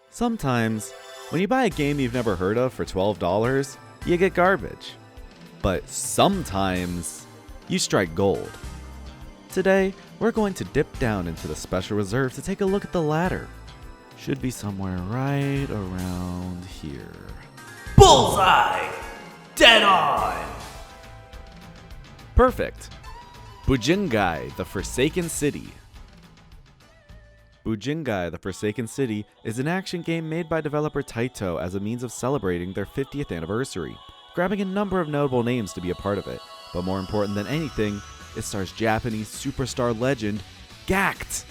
Sometimes, when you buy a game you've never heard of for $12, you get garbage. But sometimes, you strike gold. Today, we're going to dip down into the special reserve to take a look at the ladder. Should be somewhere right around here. Bullseye! Dead on! Perfect! Bujingai, the Forsaken City. Bujingai, the Forsaken City is an action game made by developer Taito as a means of celebrating their 50th anniversary, grabbing a number of notable names to be a part of it. But more important than anything, it stars Japanese superstar legend Gact.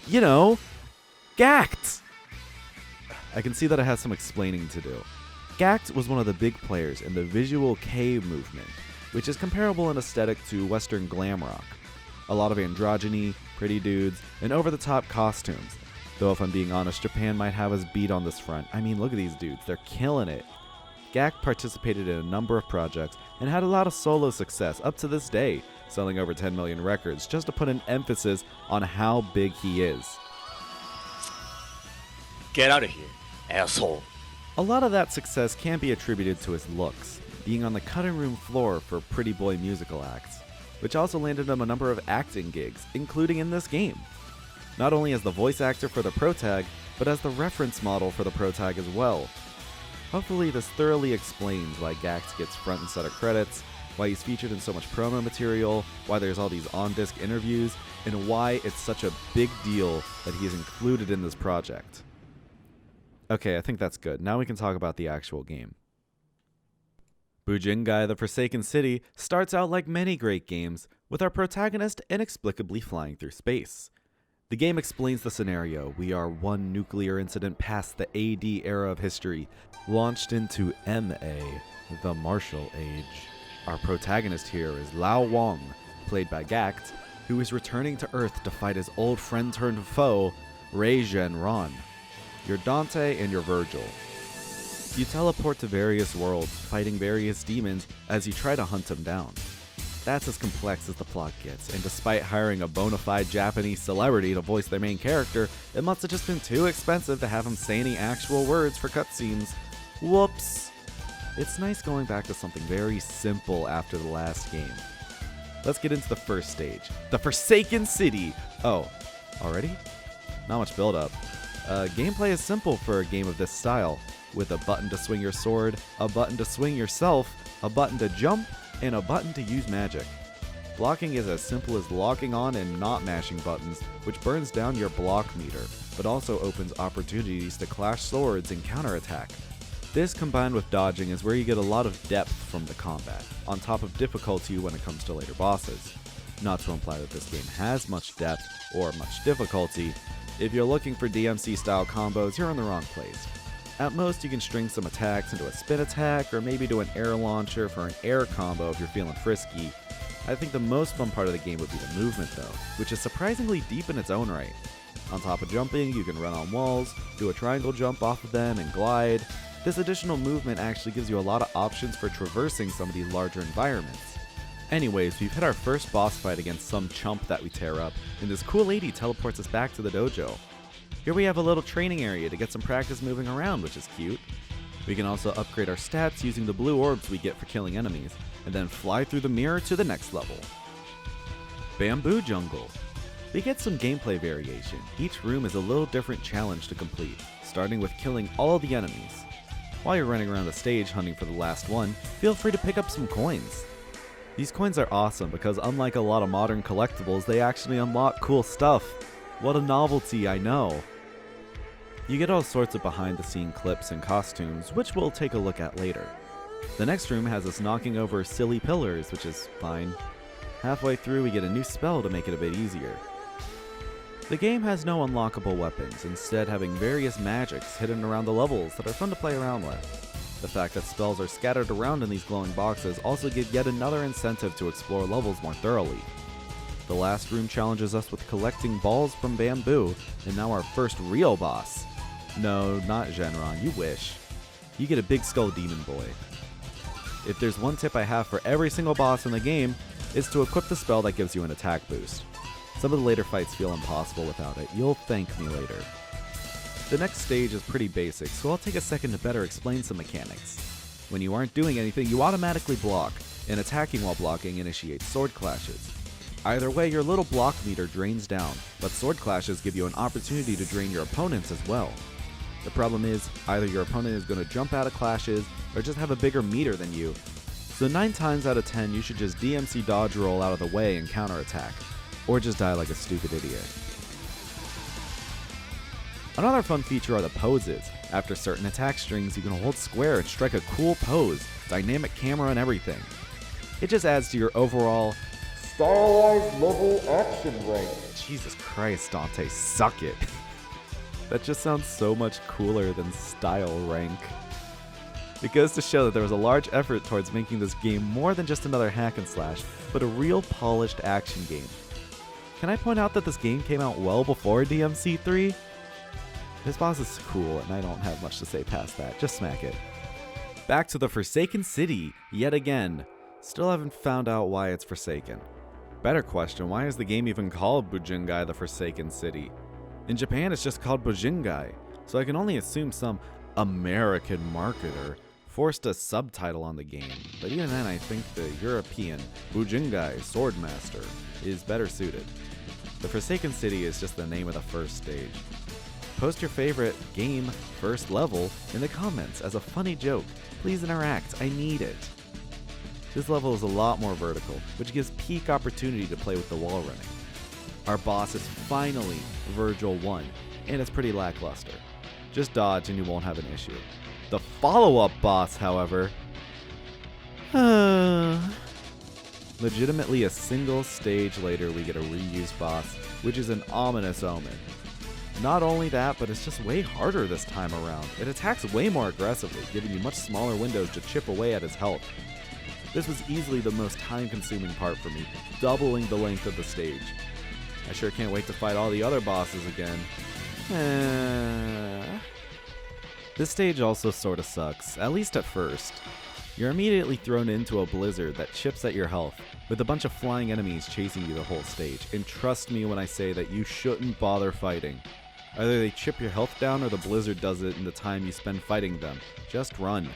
You know, Gact! I can see that it has some explaining to do. Gact was one of the big players in the visual kei movement, which is comparable in aesthetic to Western glam rock. A lot of androgyny, pretty dudes, and over-the-top costumes. Though if I'm being honest, Japan might have us beat on this front. I mean, look at these dudes, they're killing it. Gact participated in a number of projects and had a lot of solo success up to this day, selling over 10 million records, just to put an emphasis on how big he is. Get out of here, asshole. A lot of that success can be attributed to his looks, being on the cutting room floor for pretty boy musical acts, which also landed him a number of acting gigs, including in this game. Not only as the voice actor for the protag, but as the reference model for the protag as well. Hopefully this thoroughly explains why Gact gets front and center credits, why he's featured in so much promo material, why there's all these on-disc interviews, and why it's such a big deal that he is included in this project. Okay, I think that's good. Now we can talk about the actual game. Bujingai, the Forsaken City starts out like many great games, with our protagonist inexplicably flying through space. The game explains the scenario. We are one nuclear incident past the AD era of history, launched into MA, the Martial Age. Our protagonist here is Lao Wang, played by Gact, who is returning to Earth to fight his old friend turned foe, Rei Zhenron. You're Dante and you're Virgil. You teleport to various worlds, fighting various demons as you try to hunt them down. That's as complex as the plot gets, and despite hiring a bona fide Japanese celebrity to voice their main character, it must have just been too expensive to have him say any actual words for cutscenes. Whoops! It's nice going back to something very simple after the last game. Let's get into the first stage, the Forsaken City! Oh, already? Not much build up. Gameplay is simple for a game of this style, with a button to swing your sword, a button to swing yourself, a button to jump, and a button to use magic. Blocking is as simple as locking on and not mashing buttons, which burns down your block meter, but also opens opportunities to clash swords and counterattack. This combined with dodging is where you get a lot of depth from the combat, on top of difficulty when it comes to later bosses. Not to imply that this game has much depth or much difficulty. If you're looking for DMC style combos, you're in the wrong place. At most, you can string some attacks into a spin attack, or maybe do an air launcher for an air combo if you're feeling frisky. I think the most fun part of the game would be the movement though, which is surprisingly deep in its own right. On top of jumping, you can run on walls, do a triangle jump off of them, and glide. This additional movement actually gives you a lot of options for traversing some of these larger environments. Anyways, we've hit our first boss fight against some chump that we tear up, and this cool lady teleports us back to the dojo. Here we have a little training area to get some practice moving around, which is cute. We can also upgrade our stats using the blue orbs we get for killing enemies, and then fly through the mirror to the next level. Bamboo Jungle. We get some gameplay variation. Each room is a little different challenge to complete, starting with killing all the enemies. While you're running around the stage hunting for the last one, feel free to pick up some coins. These coins are awesome because unlike a lot of modern collectibles, they actually unlock cool stuff. What a novelty, I know. You get all sorts of behind-the-scene clips and costumes, which we'll take a look at later. The next room has us knocking over silly pillars, which is fine. Halfway through, we get a new spell to make it a bit easier. The game has no unlockable weapons, instead having various magics hidden around the levels that are fun to play around with. The fact that spells are scattered around in these glowing boxes also give yet another incentive to explore levels more thoroughly. The last room challenges us with collecting balls from bamboo, and now our first real boss. No, not Zhenron, you wish. You get a big skull demon boy. If there's one tip I have for every single boss in the game, it's to equip the spell that gives you an attack boost. Some of the later fights feel impossible without it. You'll thank me later. The next stage is pretty basic, so I'll take a second to better explain some mechanics. When you aren't doing anything, you automatically block, and attacking while blocking initiates sword clashes. Either way, your little block meter drains down, but sword clashes give you an opportunity to drain your opponents as well. The problem is, either your opponent is going to jump out of clashes, or just have a bigger meter than you, so 9 times out of 10 you should just DMC dodge roll out of the way and counterattack, or just die like a stupid idiot. Another fun feature are the poses. After certain attack strings, you can hold square and strike a cool pose, dynamic camera and everything. It just adds to your overall stylized level action rank. Jesus Christ, Dante, suck it. That just sounds so much cooler than style rank. It goes to show that there was a large effort towards making this game more than just another hack and slash, but a real polished action game. Can I point out that this game came out well before DMC3? This boss is cool, and I don't have much to say past that. Just smack it. Back to the Forsaken City, yet again. Still haven't found out why it's Forsaken. Better question, why is the game even called Bujingai the Forsaken City? In Japan, it's just called Bujingai, so I can only assume some American marketer forced a subtitle on the game. But even then, I think the European Bujingai Swordmaster is better suited. The Forsaken City is just the name of the first stage. Post your favorite game first level in the comments as a funny joke. Please interact, I need it. This level is a lot more vertical, which gives peak opportunity to play with the wall running. Our boss is finally Virgil 1, and it's pretty lackluster. Just dodge and you won't have an issue. The follow-up boss, however, legitimately a single stage later we get a reused boss, which is an ominous omen. Not only that, but it's just way harder this time around. It attacks way more aggressively, giving you much smaller windows to chip away at his health. This was easily the most time-consuming part for me, doubling the length of the stage. I sure can't wait to fight all the other bosses again. This stage also sorta sucks, at least at first. You're immediately thrown into a blizzard that chips at your health, with a bunch of flying enemies chasing you the whole stage, and trust me when I say that you shouldn't bother fighting. Either they chip your health down or the blizzard does it in the time you spend fighting them. Just run.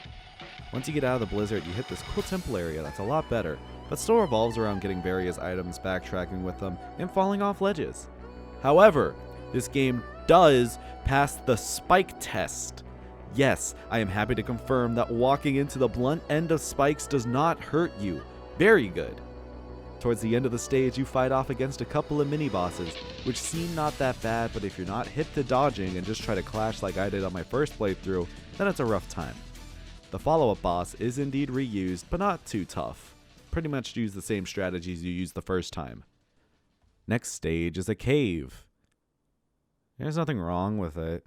Once you get out of the blizzard, you hit this cool temple area that's a lot better, but still revolves around getting various items, backtracking with them, and falling off ledges. However, this game does pass the spike test. Yes, I am happy to confirm that walking into the blunt end of spikes does not hurt you. Very good. Towards the end of the stage, you fight off against a couple of mini-bosses, which seem not that bad, but if you're not hip to dodging and just try to clash like I did on my first playthrough, then it's a rough time. The follow-up boss is indeed reused, but not too tough. Pretty much use the same strategies you used the first time. Next stage is a cave. There's nothing wrong with it.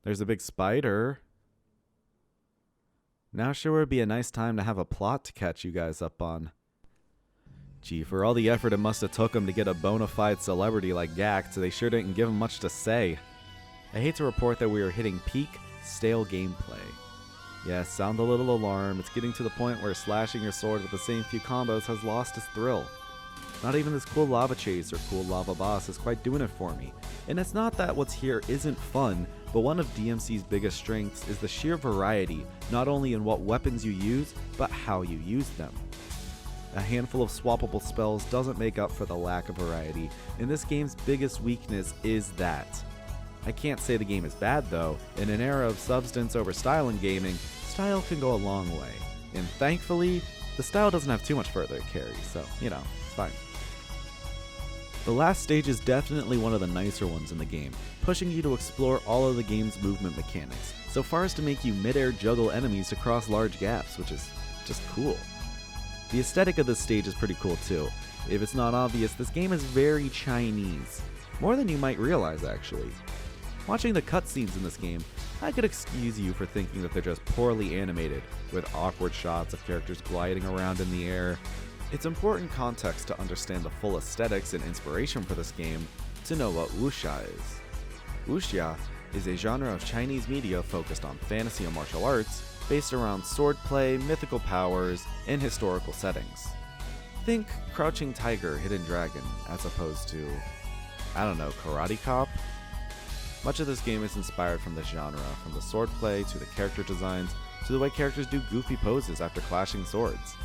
There's a big spider. Now sure would be a nice time to have a plot to catch you guys up on. Gee, for all the effort it must have took him to get a bona fide celebrity like Gact, they sure didn't give him much to say. I hate to report that we are hitting peak, stale gameplay. Yes, sound a little alarm, it's getting to the point where slashing your sword with the same few combos has lost its thrill. Not even this cool lava chase or cool lava boss is quite doing it for me. And it's not that what's here isn't fun, but one of DMC's biggest strengths is the sheer variety, not only in what weapons you use, but how you use them. A handful of swappable spells doesn't make up for the lack of variety, and this game's biggest weakness is that. I can't say the game is bad though. In an era of substance over style in gaming, style can go a long way. And thankfully, the style doesn't have too much further to carry, so, it's fine. The last stage is definitely one of the nicer ones in the game, pushing you to explore all of the game's movement mechanics, so far as to make you mid-air juggle enemies to cross large gaps, which is just cool. The aesthetic of this stage is pretty cool too. If it's not obvious, this game is very Chinese. More than you might realize, actually. Watching the cutscenes in this game, I could excuse you for thinking that they're just poorly animated, with awkward shots of characters gliding around in the air. It's important context to understand the full aesthetics and inspiration for this game to know what wuxia is. Wuxia is a genre of Chinese media focused on fantasy and martial arts, based around swordplay, mythical powers, and historical settings. think Crouching Tiger, Hidden Dragon, as opposed to, I don't know, Karate Cop? Much of this game is inspired from this genre, from the swordplay to the character designs to the way characters do goofy poses after clashing swords.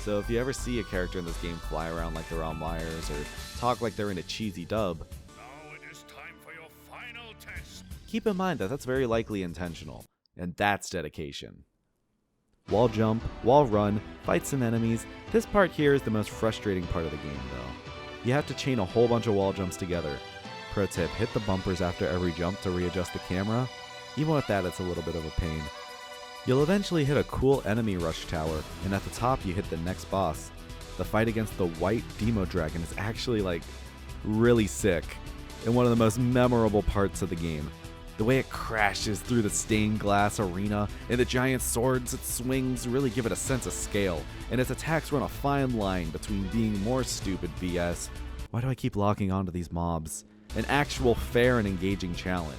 So if you ever see a character in this game fly around like they're on wires or talk like they're in a cheesy dub, Now it is time for your final test. keep in mind that that's very likely intentional, and that's dedication. Wall jump, wall run, fight some enemies. This part here is the most frustrating part of the game though. You have to chain a whole bunch of wall jumps together. Pro tip, hit the bumpers after every jump to readjust the camera. Even with that, it's a little bit of a pain. You'll eventually hit a cool enemy rush tower, and at the top you hit the next boss. The fight against the white Demo Dragon is actually really sick, and one of the most memorable parts of the game. The way it crashes through the stained glass arena, and the giant swords it swings really give it a sense of scale, and its attacks run a fine line between being more stupid BS, why do I keep locking onto these mobs, an actual fair and engaging challenge.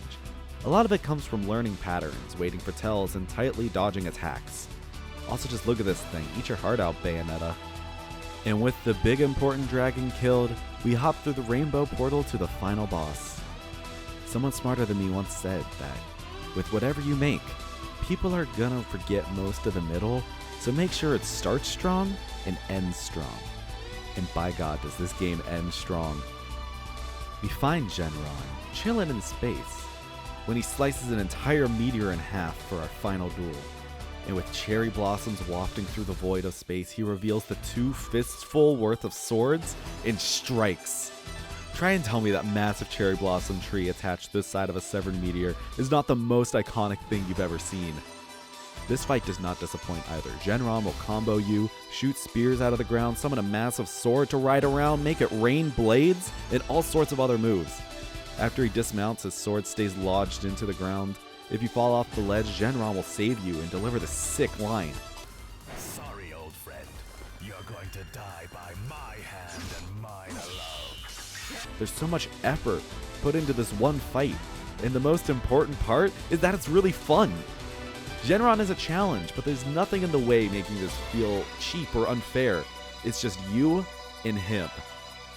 A lot of it comes from learning patterns, waiting for tells, and tightly dodging attacks. Also just look at this thing, eat your heart out, Bayonetta. And with the big important dragon killed, we hop through the rainbow portal to the final boss. Someone smarter than me once said that, with whatever you make, people are gonna forget most of the middle, so make sure it starts strong and ends strong. And by God, does this game end strong. We find Shenron, chillin' in space, when he slices an entire meteor in half for our final duel. And with cherry blossoms wafting through the void of space, he reveals the 2 fistful worth of swords and strikes. Try and tell me that massive cherry blossom tree attached to the side of a severed meteor is not the most iconic thing you've ever seen. This fight does not disappoint either. Shenron will combo you, shoot spears out of the ground, summon a massive sword to ride around, make it rain blades, and all sorts of other moves. After he dismounts, his sword stays lodged into the ground. If you fall off the ledge, Shenron will save you and deliver the sick line. Sorry, old friend. You're going to die by my hand and mine alone. There's so much effort put into this one fight, and the most important part is that it's really fun. Shenron is a challenge, but there's nothing in the way making this feel cheap or unfair. It's just you and him.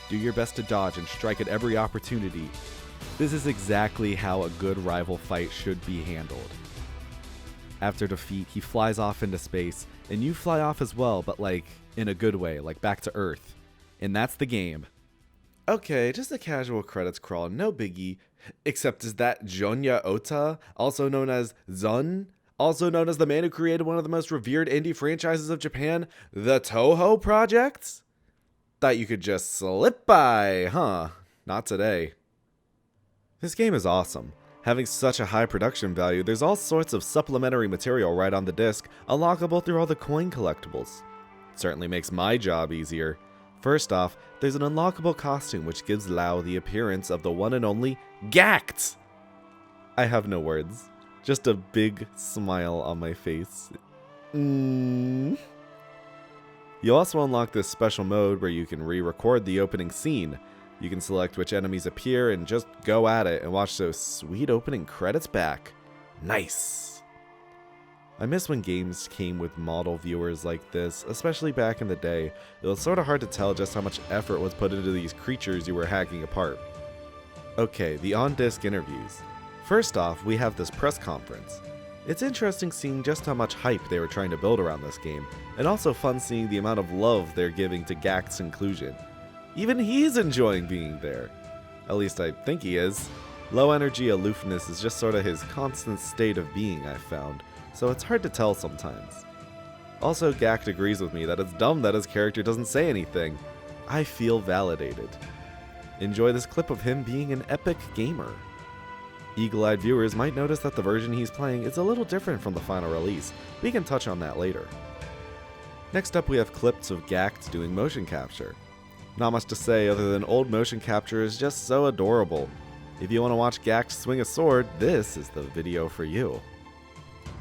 Do your best to dodge and strike at every opportunity. This is exactly how a good rival fight should be handled. After defeat, he flies off into space, and you fly off as well, but in a good way, back to Earth. And that's the game. Okay, just a casual credits crawl, no biggie. Except is that Jonya Ota, also known as Zun, also known as the man who created one of the most revered indie franchises of Japan, the Toho Project? Thought you could just slip by, huh? Not today. This game is awesome. Having such a high production value, there's all sorts of supplementary material right on the disc, unlockable through all the coin collectibles. Certainly makes my job easier. First off, there's an unlockable costume which gives Lao the appearance of the one and only Gact! I have no words. Just a big smile on my face. You also unlock this special mode where you can re-record the opening scene. You can select which enemies appear and just go at it and watch those sweet opening credits back. Nice! I miss when games came with model viewers like this, especially back in the day. It was sort of hard to tell just how much effort was put into these creatures you were hacking apart. Okay, the on-disc interviews. First off, we have this press conference. It's interesting seeing just how much hype they were trying to build around this game, and also fun seeing the amount of love they're giving to Gact's inclusion. Even he's enjoying being there. At least I think he is. Low energy aloofness is just sort of his constant state of being, I've found, so it's hard to tell sometimes. Also, Gact agrees with me that it's dumb that his character doesn't say anything. I feel validated. Enjoy this clip of him being an epic gamer. Eagle-eyed viewers might notice that the version he's playing is a little different from the final release. We can touch on that later. Next up we have clips of Gact doing motion capture. Not much to say other than old motion capture is just so adorable. If you want to watch Gact swing a sword, this is the video for you.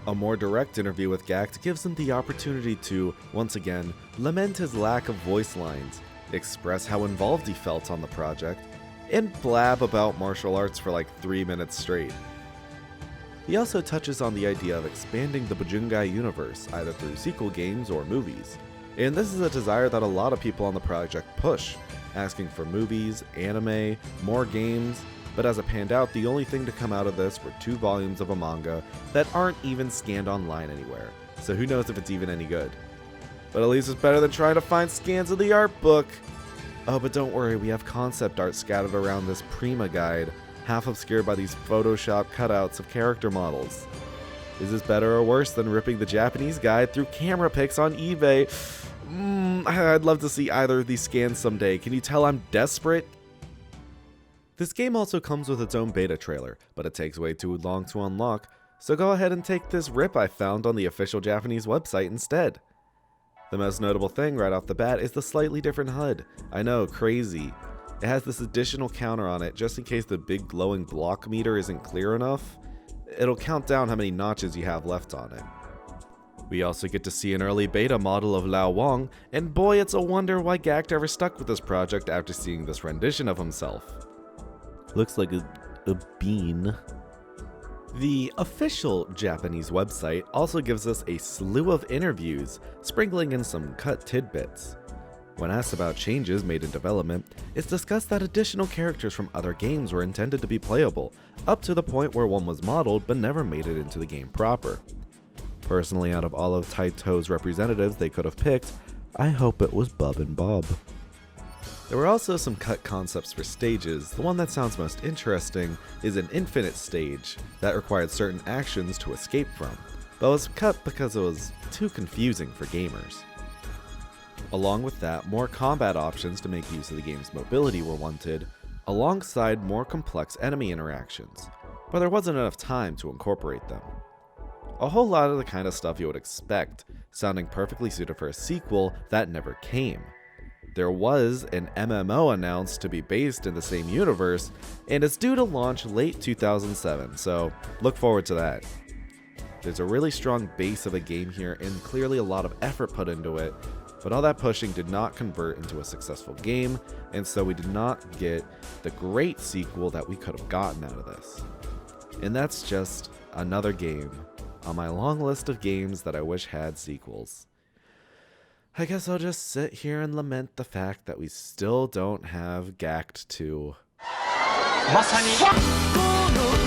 A more direct interview with Gact gives him the opportunity to, once again, lament his lack of voice lines, express how involved he felt on the project, and blab about martial arts for 3 minutes straight. He also touches on the idea of expanding the Bujingai universe, either through sequel games or movies. And this is a desire that a lot of people on the project push, asking for movies, anime, more games, but as it panned out, the only thing to come out of this were 2 volumes of a manga that aren't even scanned online anywhere, so who knows if it's even any good. But at least it's better than trying to find scans of the art book! Oh, but don't worry, we have concept art scattered around this Prima guide, half obscured by these Photoshop cutouts of character models. Is this better or worse than ripping the Japanese guide through camera pics on eBay? I'd love to see either of these scans someday. Can you tell I'm desperate? This game also comes with its own beta trailer, but it takes way too long to unlock, so go ahead and take this rip I found on the official Japanese website instead. The most notable thing right off the bat is the slightly different HUD. I know, crazy. It has this additional counter on it just in case the big glowing block meter isn't clear enough. It'll count down how many notches you have left on it. We also get to see an early beta model of Lao Wang, and boy, it's a wonder why Gact ever stuck with this project after seeing this rendition of himself. Looks like a bean. The official Japanese website also gives us a slew of interviews, sprinkling in some cut tidbits. When asked about changes made in development, it's discussed that additional characters from other games were intended to be playable, up to the point where one was modeled but never made it into the game proper. Personally, out of all of Taito's representatives they could have picked, I hope it was Bub and Bob. There were also some cut concepts for stages. The one that sounds most interesting is an infinite stage that required certain actions to escape from, but was cut because it was too confusing for gamers. Along with that, more combat options to make use of the game's mobility were wanted, alongside more complex enemy interactions, but there wasn't enough time to incorporate them. A whole lot of the kind of stuff you would expect, sounding perfectly suited for a sequel that never came. There was an MMO announced to be based in the same universe, and it's due to launch late 2007, so look forward to that. There's a really strong base of a game here and clearly a lot of effort put into it, but all that pushing did not convert into a successful game, and so we did not get the great sequel that we could have gotten out of this. And that's just another game on my long list of games that I wish had sequels. I guess I'll just sit here and lament the fact that we still don't have Gact 2. まさに